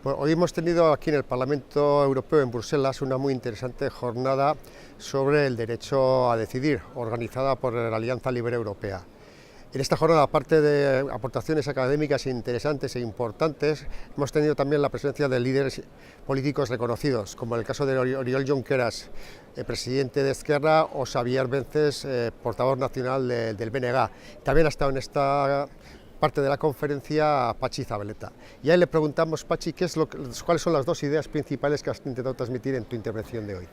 Bueno, hoy hemos tenido aquí en el Parlamento Europeo en Bruselas una muy interesante jornada sobre el derecho a decidir, organizada por la Alianza Libre Europea. En esta jornada, aparte de aportaciones académicas interesantes e importantes, hemos tenido también la presencia de líderes políticos reconocidos, como en el caso de Oriol Junqueras, presidente de Esquerra, o Xavier Vences, portavoz nacional del BNG. También ha estado en esta parte de la conferencia Patxi Zabaleta. Y ahí le preguntamos, Patxi, ¿cuáles son las dos ideas principales que has intentado transmitir en tu intervención de hoy?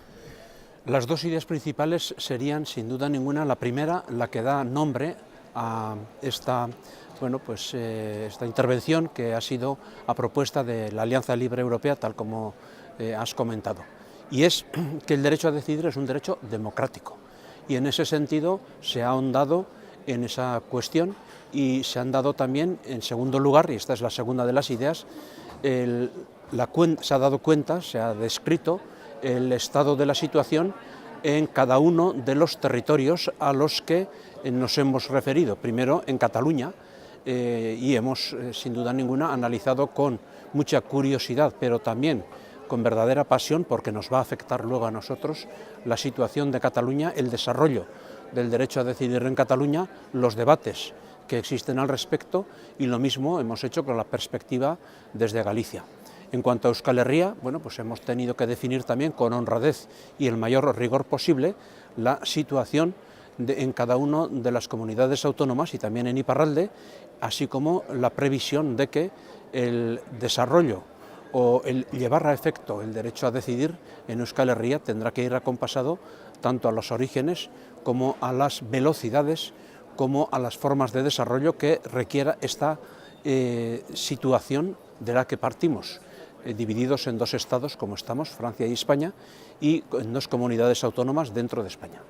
Las dos ideas principales serían, sin duda ninguna, la primera, la que da nombre a esta intervención que ha sido a propuesta de la Alianza Libre Europea, tal como has comentado. Y es que el derecho a decidir es un derecho democrático. Y en ese sentido se ha ahondado en esa cuestión y se han dado también, en segundo lugar, y esta es la segunda de las ideas, se ha dado cuenta, se ha descrito el estado de la situación en cada uno de los territorios a los que nos hemos referido. Primero en Cataluña, y hemos, sin duda ninguna, analizado con mucha curiosidad, pero también con verdadera pasión, porque nos va a afectar luego a nosotros, la situación de Cataluña, el desarrollo del derecho a decidir en Cataluña, los debates que existen al respecto, y lo mismo hemos hecho con la perspectiva desde Galicia. En cuanto a Euskal Herria, pues hemos tenido que definir también con honradez y el mayor rigor posible la situación en cada una de las comunidades autónomas y también en Iparralde, así como la previsión de que el desarrollo o el llevar a efecto el derecho a decidir en Euskal Herria tendrá que ir acompasado tanto a los orígenes como a las velocidades, como a las formas de desarrollo que requiera esta situación de la que partimos, divididos en dos estados como estamos, Francia y España, y en dos comunidades autónomas dentro de España.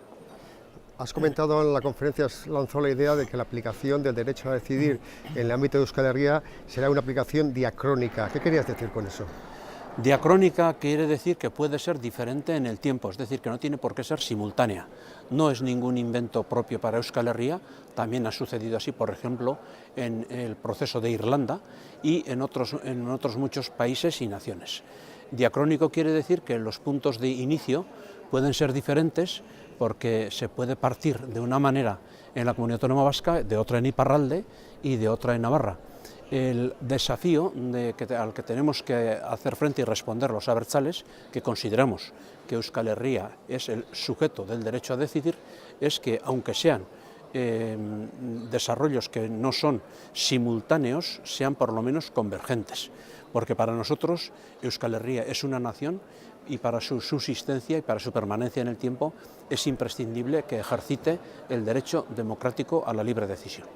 Has comentado en la conferencia, has lanzado la idea de que la aplicación del derecho a decidir en el ámbito de Euskal Herria será una aplicación diacrónica. ¿Qué querías decir con eso? Diacrónica quiere decir que puede ser diferente en el tiempo, es decir, que no tiene por qué ser simultánea. No es ningún invento propio para Euskal Herria, también ha sucedido así, por ejemplo, en el proceso de Irlanda y en otros muchos países y naciones. Diacrónico quiere decir que los puntos de inicio pueden ser diferentes porque se puede partir de una manera en la Comunidad Autónoma Vasca, de otra en Iparralde y de otra en Navarra. El desafío al que tenemos que hacer frente y responder los abertzales, que consideramos que Euskal Herria es el sujeto del derecho a decidir, es que aunque sean desarrollos que no son simultáneos, sean por lo menos convergentes, porque para nosotros Euskal Herria es una nación y para su subsistencia y para su permanencia en el tiempo es imprescindible que ejercite el derecho democrático a la libre decisión.